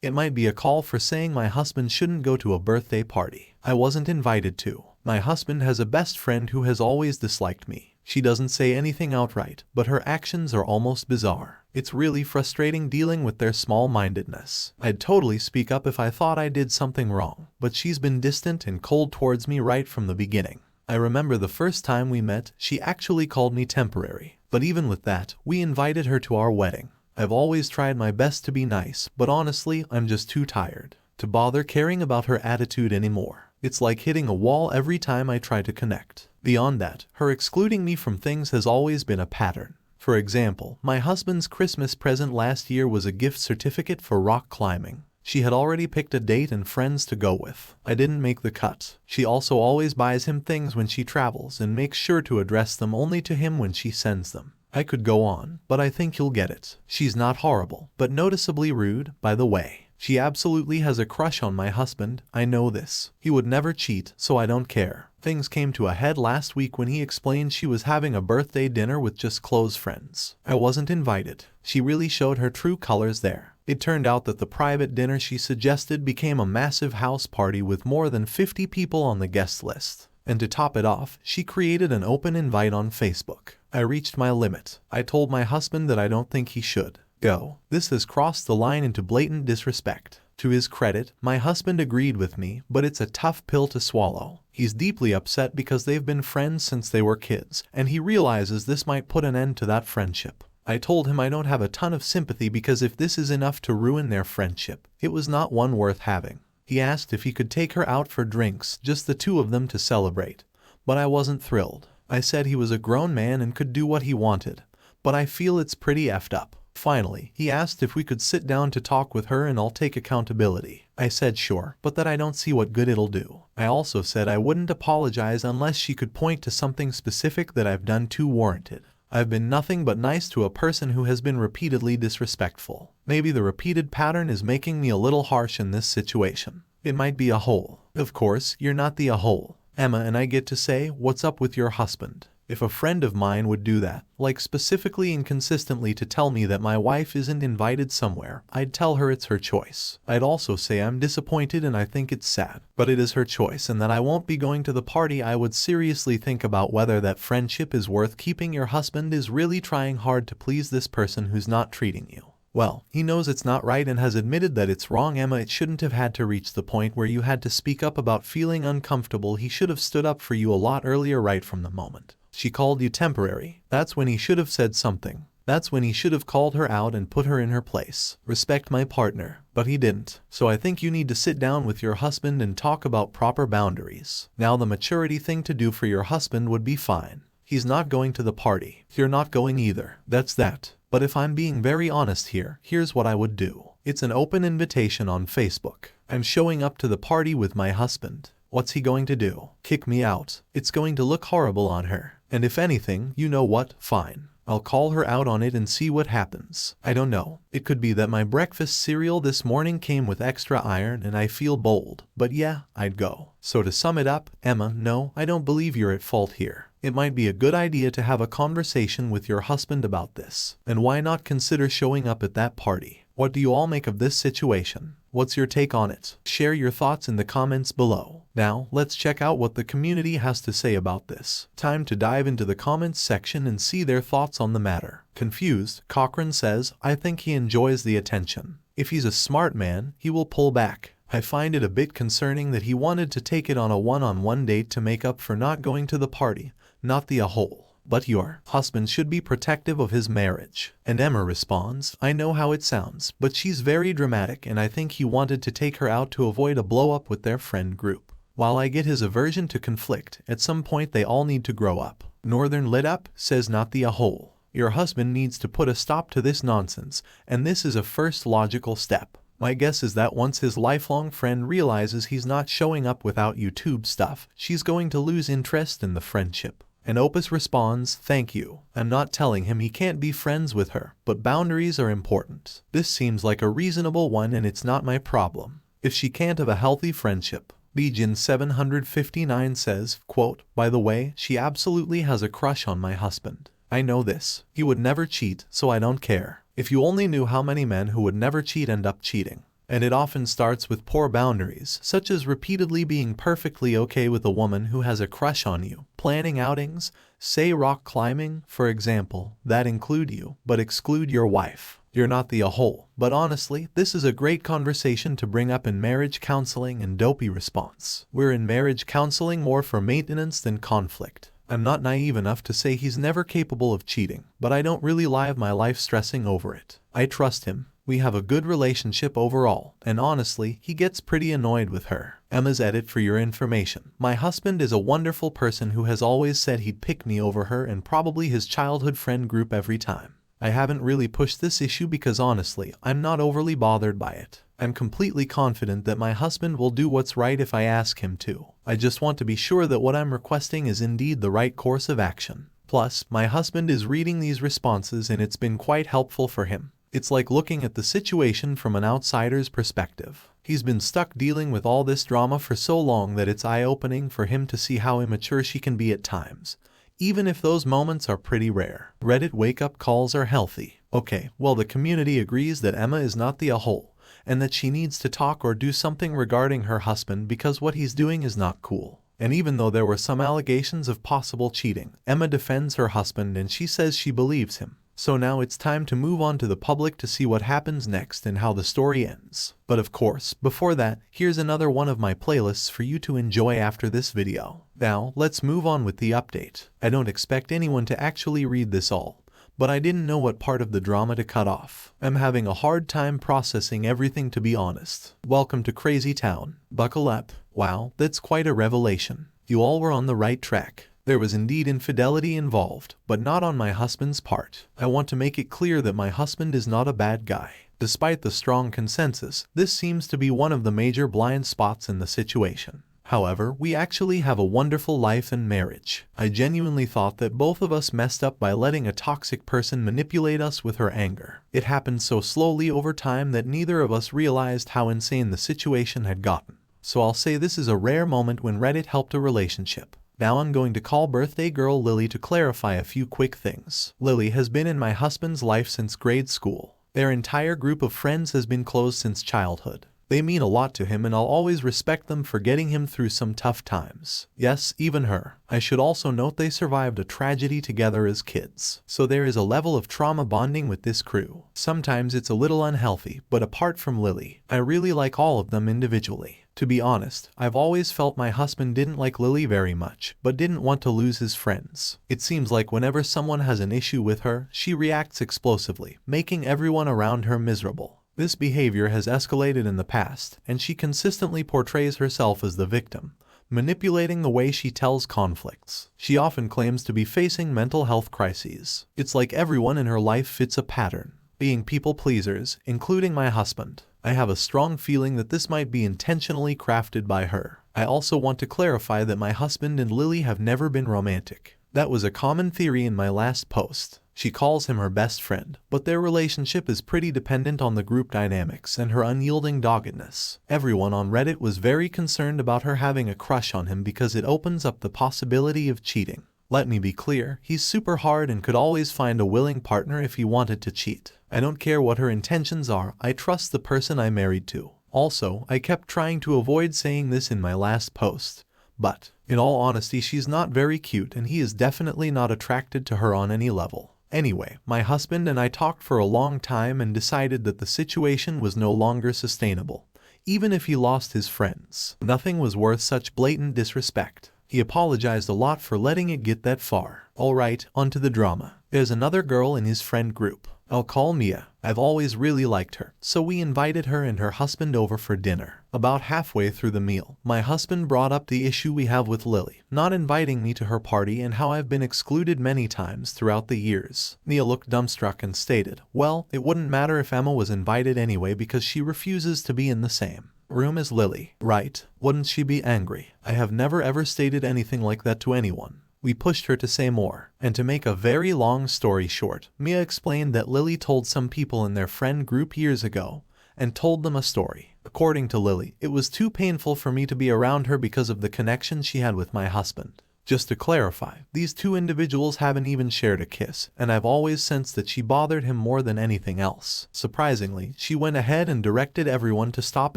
It might be a call for saying my husband shouldn't go to a birthday party I wasn't invited to. My husband has a best friend who has always disliked me. She doesn't say anything outright, but her actions are almost bizarre. It's really frustrating dealing with their small-mindedness. I'd totally speak up if I thought I did something wrong, but she's been distant and cold towards me right from the beginning. I remember the first time we met, she actually called me temporary. But even with that, we invited her to our wedding. I've always tried my best to be nice, but honestly, I'm just too tired to bother caring about her attitude anymore. It's like hitting a wall every time I try to connect. Beyond that, her excluding me from things has always been a pattern. For example, my husband's Christmas present last year was a gift certificate for rock climbing. She had already picked a date and friends to go with. I didn't make the cut. She also always buys him things when she travels and makes sure to address them only to him when she sends them. I could go on, but I think you'll get it. She's not horrible, but noticeably rude, by the way. She absolutely has a crush on my husband, I know this. He would never cheat, so I don't care. Things came to a head last week when he explained she was having a birthday dinner with just close friends. I wasn't invited. She really showed her true colors there. It turned out that the private dinner she suggested became a massive house party with more than 50 people on the guest list. And to top it off, she created an open invite on Facebook. I reached my limit. I told my husband that I don't think he should go. This has crossed the line into blatant disrespect. To his credit, my husband agreed with me, but it's a tough pill to swallow. He's deeply upset because they've been friends since they were kids, and he realizes this might put an end to that friendship. I told him I don't have a ton of sympathy because if this is enough to ruin their friendship, it was not one worth having. He asked if he could take her out for drinks, just the two of them to celebrate. But I wasn't thrilled. I said he was a grown man and could do what he wanted. But I feel it's pretty effed up. Finally, he asked if we could sit down to talk with her and I'll take accountability. I said sure, but that I don't see what good it'll do. I also said I wouldn't apologize unless she could point to something specific that I've done to warrant it. I've been nothing but nice to a person who has been repeatedly disrespectful. Maybe the repeated pattern is making me a little harsh in this situation. It might be a hole. Of course, you're not the a-hole. Emma and I get to say, what's up with your husband? If a friend of mine would do that, like specifically and consistently to tell me that my wife isn't invited somewhere, I'd tell her it's her choice. I'd also say I'm disappointed and I think it's sad, but it is her choice and that I won't be going to the party. I would seriously think about whether that friendship is worth keeping. Your husband is really trying hard to please this person who's not treating you well. He knows it's not right and has admitted that it's wrong. Emma, it shouldn't have had to reach the point where you had to speak up about feeling uncomfortable. He should have stood up for you a lot earlier right from the moment she called you temporary. That's when he should have said something. That's when he should have called her out and put her in her place. Respect my partner. But he didn't. So I think you need to sit down with your husband and talk about proper boundaries. Now the maturity thing to do for your husband would be fine. He's not going to the party. You're not going either. That's that. But if I'm being very honest here, here's what I would do. It's an open invitation on Facebook. I'm showing up to the party with my husband. What's he going to do? Kick me out? It's going to look horrible on her. And if anything, you know what? Fine. I'll call her out on it and see what happens. I don't know. It could be that my breakfast cereal this morning came with extra iron and I feel bold. But yeah, I'd go. So to sum it up, Emma, no, I don't believe you're at fault here. It might be a good idea to have a conversation with your husband about this. And why not consider showing up at that party? What do you all make of this situation? What's your take on it? Share your thoughts in the comments below. Now, let's check out what the community has to say about this. Time to dive into the comments section and see their thoughts on the matter. Confused, Cochran says, I think he enjoys the attention. If he's a smart man, he will pull back. I find it a bit concerning that he wanted to take it on a one-on-one date to make up for not going to the party, not the a-hole. But your husband should be protective of his marriage. And Emma responds, I know how it sounds, but she's very dramatic and I think he wanted to take her out to avoid a blow-up with their friend group. While I get his aversion to conflict, at some point they all need to grow up. Northern Lit Up says not the a-hole. Your husband needs to put a stop to this nonsense, and this is a first logical step. My guess is that once his lifelong friend realizes he's not showing up without YouTube stuff, she's going to lose interest in the friendship. And Opus responds, thank you. I'm not telling him he can't be friends with her, but boundaries are important. This seems like a reasonable one and it's not my problem. If she can't have a healthy friendship. Legion 759 says, quote, by the way, she absolutely has a crush on my husband. I know this. He would never cheat, so I don't care. If you only knew how many men who would never cheat end up cheating. And it often starts with poor boundaries, such as repeatedly being perfectly okay with a woman who has a crush on you, planning outings, say rock climbing, for example, that include you, but exclude your wife. You're not the a-hole. But honestly, this is a great conversation to bring up in marriage counseling and dopey response. We're in marriage counseling more for maintenance than conflict. I'm not naive enough to say he's never capable of cheating, but I don't really live my life stressing over it. I trust him. We have a good relationship overall, and honestly, he gets pretty annoyed with her. Emma's edit for your information. My husband is a wonderful person who has always said he'd pick me over her and probably his childhood friend group every time. I haven't really pushed this issue because honestly, I'm not overly bothered by it. I'm completely confident that my husband will do what's right if I ask him to. I just want to be sure that what I'm requesting is indeed the right course of action. Plus, my husband is reading these responses and it's been quite helpful for him. It's like looking at the situation from an outsider's perspective. He's been stuck dealing with all this drama for so long that it's eye-opening for him to see how immature she can be at times, even if those moments are pretty rare. Reddit wake-up calls are healthy. Okay, well, the community agrees that Emma is not the a-hole, and that she needs to talk or do something regarding her husband because what he's doing is not cool. And even though there were some allegations of possible cheating, Emma defends her husband and she says she believes him. So now it's time to move on to the public to see what happens next and how the story ends. But of course, before that, here's another one of my playlists for you to enjoy after this video. Now, let's move on with the update. I don't expect anyone to actually read this all, but I didn't know what part of the drama to cut off. I'm having a hard time processing everything, to be honest. Welcome to Crazy Town. Buckle up. Wow, that's quite a revelation. You all were on the right track. There was indeed infidelity involved, but not on my husband's part. I want to make it clear that my husband is not a bad guy. Despite the strong consensus, this seems to be one of the major blind spots in the situation. However, we actually have a wonderful life and marriage. I genuinely thought that both of us messed up by letting a toxic person manipulate us with her anger. It happened so slowly over time that neither of us realized how insane the situation had gotten. So I'll say this is a rare moment when Reddit helped a relationship. Now I'm going to call birthday girl Lily to clarify a few quick things. Lily has been in my husband's life since grade school. Their entire group of friends has been close since childhood. They mean a lot to him and I'll always respect them for getting him through some tough times. Yes, even her. I should also note they survived a tragedy together as kids. So there is a level of trauma bonding with this crew. Sometimes it's a little unhealthy, but apart from Lily, I really like all of them individually. To be honest, I've always felt my husband didn't like Lily very much, but didn't want to lose his friends. It seems like whenever someone has an issue with her, she reacts explosively, making everyone around her miserable. This behavior has escalated in the past, and she consistently portrays herself as the victim, manipulating the way she tells conflicts. She often claims to be facing mental health crises. It's like everyone in her life fits a pattern, being people pleasers, including my husband. I have a strong feeling that this might be intentionally crafted by her. I also want to clarify that my husband and Lily have never been romantic. That was a common theory in my last post. She calls him her best friend, but their relationship is pretty dependent on the group dynamics and her unyielding doggedness. Everyone on Reddit was very concerned about her having a crush on him because it opens up the possibility of cheating. Let me be clear, he's super hard and could always find a willing partner if he wanted to cheat. I don't care what her intentions are, I trust the person I'm married to. Also, I kept trying to avoid saying this in my last post, but, in all honesty, she's not very cute and he is definitely not attracted to her on any level. Anyway, my husband and I talked for a long time and decided that the situation was no longer sustainable. Even if he lost his friends, nothing was worth such blatant disrespect. He apologized a lot for letting it get that far. Alright, onto the drama. There's another girl in his friend group. I'll call Mia. I've always really liked her, so we invited her and her husband over for dinner. About halfway through the meal, my husband brought up the issue we have with Lily not inviting me to her party and how I've been excluded many times throughout the years. Mia looked dumbstruck and stated, well, it wouldn't matter if Emma was invited anyway because she refuses to be in the same room as Lily, right? Wouldn't she be angry? I have never ever stated anything like that to anyone. We pushed her to say more, and to make a very long story short, Mia explained that Lily told some people in their friend group years ago, and told them a story. According to Lily, it was too painful for me to be around her because of the connection she had with my husband. Just to clarify, these two individuals haven't even shared a kiss, and I've always sensed that she bothered him more than anything else. Surprisingly, she went ahead and directed everyone to stop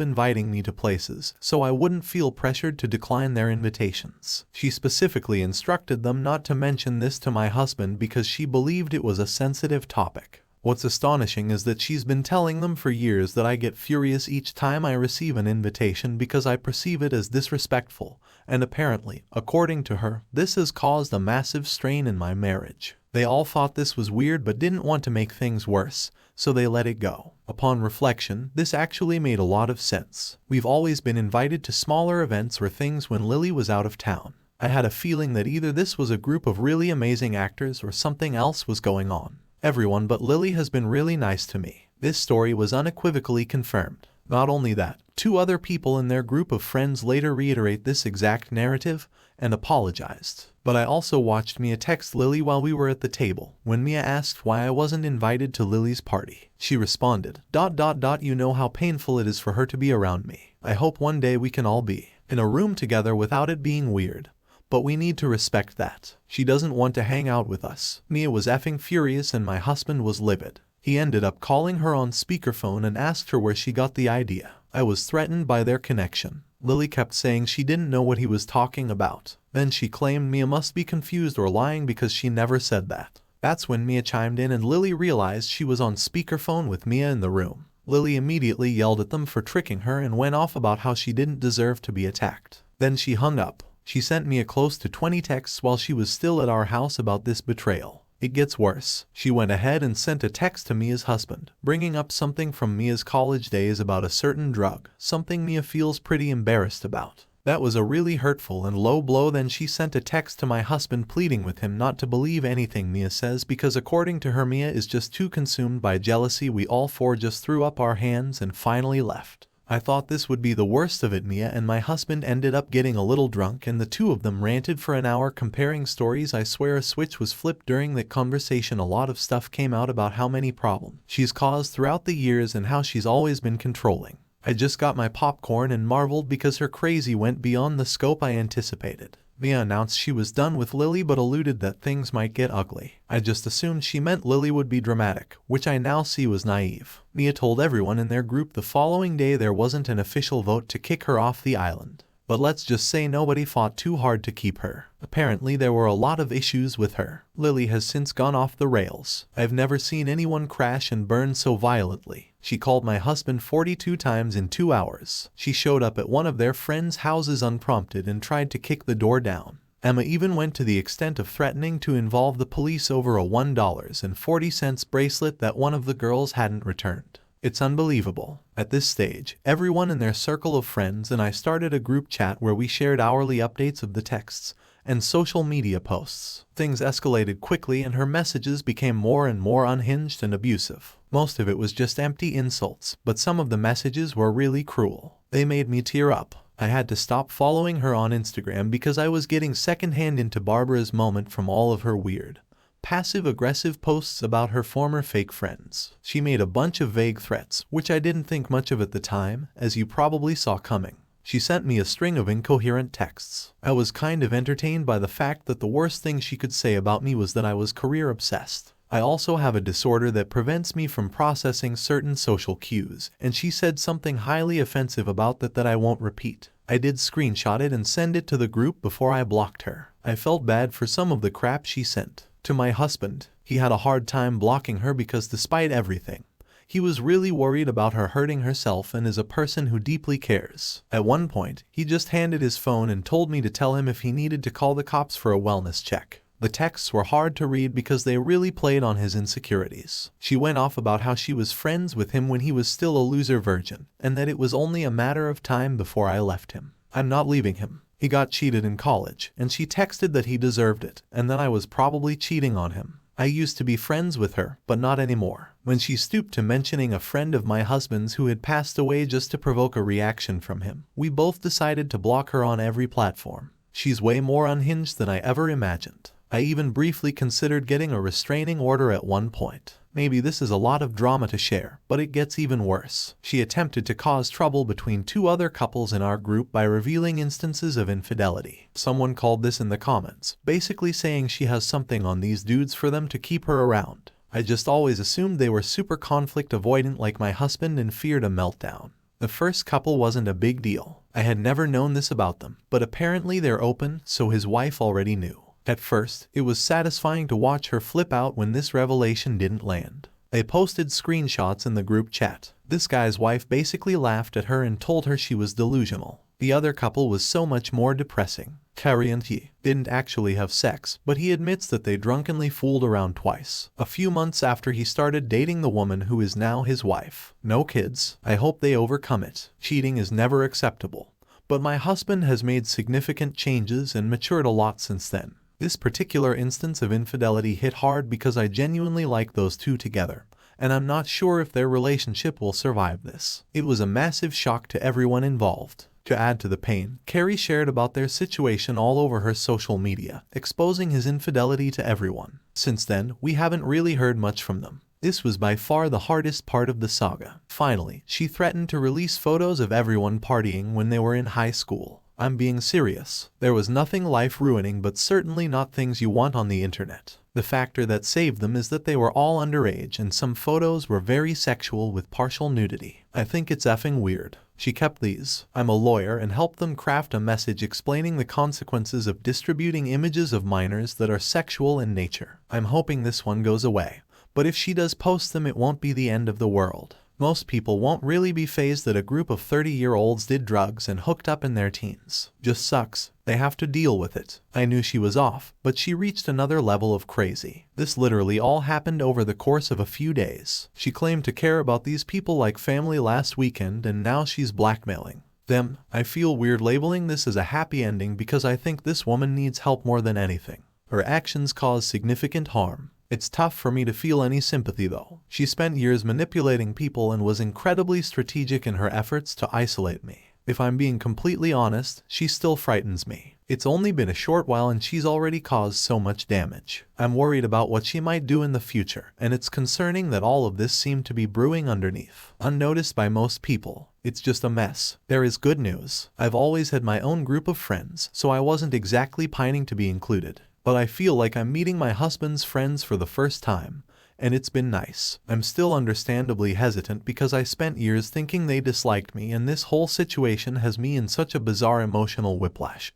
inviting me to places, so I wouldn't feel pressured to decline their invitations. She specifically instructed them not to mention this to my husband because she believed it was a sensitive topic. What's astonishing is that she's been telling them for years that I get furious each time I receive an invitation because I perceive it as disrespectful, and apparently, according to her, this has caused a massive strain in my marriage. They all thought this was weird but didn't want to make things worse, so they let it go. Upon reflection, this actually made a lot of sense. We've always been invited to smaller events or things when Lily was out of town. I had a feeling that either this was a group of really amazing actors or something else was going on. Everyone but Lily has been really nice to me. This story was unequivocally confirmed. Not only that, two other people in their group of friends later reiterate this exact narrative and apologized. But I also watched Mia text Lily while we were at the table. When Mia asked why I wasn't invited to Lily's party, she responded, "You know how painful it is for her to be around me. I hope one day we can all be in a room together without it being weird. But we need to respect that. She doesn't want to hang out with us." Mia was effing furious and my husband was livid. He ended up calling her on speakerphone and asked her where she got the idea. I was threatened by their connection. Lily kept saying she didn't know what he was talking about. Then she claimed Mia must be confused or lying because she never said that. That's when Mia chimed in and Lily realized she was on speakerphone with Mia in the room. Lily immediately yelled at them for tricking her and went off about how she didn't deserve to be attacked. Then she hung up. She sent Mia close to 20 texts while she was still at our house about this betrayal. It gets worse. She went ahead and sent a text to Mia's husband, bringing up something from Mia's college days about a certain drug, something Mia feels pretty embarrassed about. That was a really hurtful and low blow. Then she sent a text to my husband pleading with him not to believe anything Mia says because according to her Mia is just too consumed by jealousy. We all four just threw up our hands and finally left. I thought this would be the worst of it. Mia and my husband ended up getting a little drunk and the two of them ranted for an hour comparing stories. I swear a switch was flipped during that conversation. A lot of stuff came out about how many problems she's caused throughout the years and how she's always been controlling. I just got my popcorn and marveled because her crazy went beyond the scope I anticipated. Mia announced she was done with Lily but alluded that things might get ugly. I just assumed she meant Lily would be dramatic, which I now see was naive. Mia told everyone in their group the following day there wasn't an official vote to kick her off the island. But let's just say nobody fought too hard to keep her. Apparently there were a lot of issues with her. Lily has since gone off the rails. I've never seen anyone crash and burn so violently. She called my husband 42 times in 2 hours. She showed up at one of their friends' houses unprompted and tried to kick the door down. Emma even went to the extent of threatening to involve the police over a $1.40 bracelet that one of the girls hadn't returned. It's unbelievable. At this stage, everyone in their circle of friends and I started a group chat where we shared hourly updates of the texts and social media posts. Things escalated quickly and her messages became more and more unhinged and abusive. Most of it was just empty insults, but some of the messages were really cruel. They made me tear up. I had to stop following her on Instagram because I was getting secondhand into Barbara's moment from all of her weird, passive-aggressive posts about her former fake friends. She made a bunch of vague threats, which I didn't think much of at the time, as you probably saw coming. She sent me a string of incoherent texts. I was kind of entertained by the fact that the worst thing she could say about me was that I was career-obsessed. I also have a disorder that prevents me from processing certain social cues, and she said something highly offensive about that I won't repeat. I did screenshot it and send it to the group before I blocked her. I felt bad for some of the crap she sent. To my husband, he had a hard time blocking her because despite everything, he was really worried about her hurting herself and is a person who deeply cares. At one point, he just handed his phone and told me to tell him if he needed to call the cops for a wellness check. The texts were hard to read because they really played on his insecurities. She went off about how she was friends with him when he was still a loser virgin, and that it was only a matter of time before I left him. I'm not leaving him. He got cheated in college, and she texted that he deserved it, and that I was probably cheating on him. I used to be friends with her, but not anymore. When she stooped to mentioning a friend of my husband's who had passed away just to provoke a reaction from him, we both decided to block her on every platform. She's way more unhinged than I ever imagined. I even briefly considered getting a restraining order at one point. Maybe this is a lot of drama to share, but it gets even worse. She attempted to cause trouble between two other couples in our group by revealing instances of infidelity. Someone called this in the comments, basically saying she has something on these dudes for them to keep her around. I just always assumed they were super conflict avoidant like my husband and feared a meltdown. The first couple wasn't a big deal. I had never known this about them, but apparently they're open, so his wife already knew. At first, it was satisfying to watch her flip out when this revelation didn't land. They posted screenshots in the group chat. This guy's wife basically laughed at her and told her she was delusional. The other couple was so much more depressing. Carrie and he didn't actually have sex, but he admits that they drunkenly fooled around twice. A few months after he started dating the woman who is now his wife. No kids. I hope they overcome it. Cheating is never acceptable. But my husband has made significant changes and matured a lot since then. This particular instance of infidelity hit hard because I genuinely like those two together, and I'm not sure if their relationship will survive this. It was a massive shock to everyone involved. To add to the pain, Carrie shared about their situation all over her social media, exposing his infidelity to everyone. Since then, we haven't really heard much from them. This was by far the hardest part of the saga. Finally, she threatened to release photos of everyone partying when they were in high school. I'm being serious. There was nothing life-ruining, but certainly not things you want on the internet. The factor that saved them is that they were all underage and some photos were very sexual with partial nudity. I think it's effing weird. She kept these. I'm a lawyer and helped them craft a message explaining the consequences of distributing images of minors that are sexual in nature. I'm hoping this one goes away. But if she does post them, it won't be the end of the world. Most people won't really be fazed that a group of 30-year-olds did drugs and hooked up in their teens. Just sucks. They have to deal with it. I knew she was off, but she reached another level of crazy. This literally all happened over the course of a few days. She claimed to care about these people like family last weekend, and now she's blackmailing them. I feel weird labeling this as a happy ending because I think this woman needs help more than anything. Her actions cause significant harm. It's tough for me to feel any sympathy though. She spent years manipulating people and was incredibly strategic in her efforts to isolate me. If I'm being completely honest, she still frightens me. It's only been a short while and she's already caused so much damage. I'm worried about what she might do in the future, and it's concerning that all of this seemed to be brewing underneath, unnoticed by most people. It's just a mess. There is good news. I've always had my own group of friends, so I wasn't exactly pining to be included. But I feel like I'm meeting my husband's friends for the first time, and it's been nice. I'm still understandably hesitant because I spent years thinking they disliked me, and this whole situation has me in such a bizarre emotional whiplash.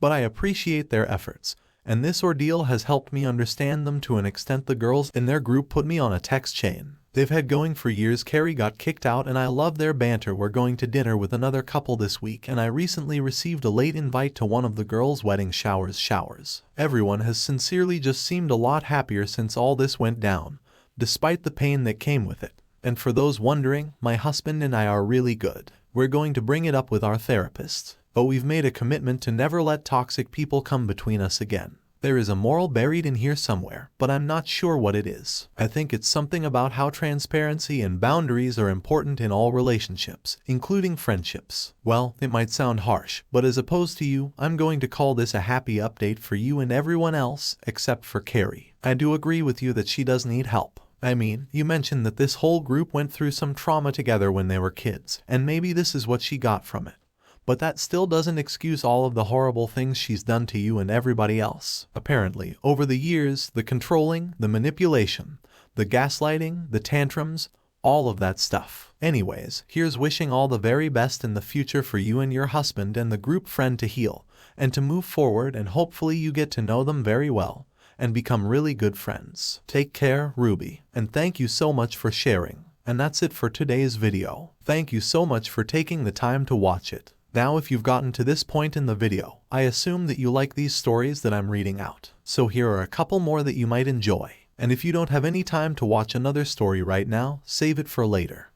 But I appreciate their efforts, and this ordeal has helped me understand them to an extent. The girls in their group put me on a text chain they've had going for years. Carrie got kicked out and I love their banter. We're going to dinner with another couple this week, and I recently received a late invite to one of the girls' wedding showers. Everyone has sincerely just seemed a lot happier since all this went down, despite the pain that came with it. And for those wondering, my husband and I are really good. We're going to bring it up with our therapist, but we've made a commitment to never let toxic people come between us again. There is a moral buried in here somewhere, but I'm not sure what it is. I think it's something about how transparency and boundaries are important in all relationships, including friendships. Well, it might sound harsh, but as opposed to you, I'm going to call this a happy update for you and everyone else, except for Carrie. I do agree with you that she does need help. I mean, you mentioned that this whole group went through some trauma together when they were kids, and maybe this is what she got from it. But that still doesn't excuse all of the horrible things she's done to you and everybody else. Apparently, over the years, the controlling, the manipulation, the gaslighting, the tantrums, all of that stuff. Anyways, here's wishing all the very best in the future for you and your husband and the group friend to heal and to move forward, and hopefully you get to know them very well and become really good friends. Take care, Ruby, and thank you so much for sharing. And that's it for today's video. Thank you so much for taking the time to watch it. Now, if you've gotten to this point in the video, I assume that you like these stories that I'm reading out. So here are a couple more that you might enjoy. And if you don't have any time to watch another story right now, save it for later.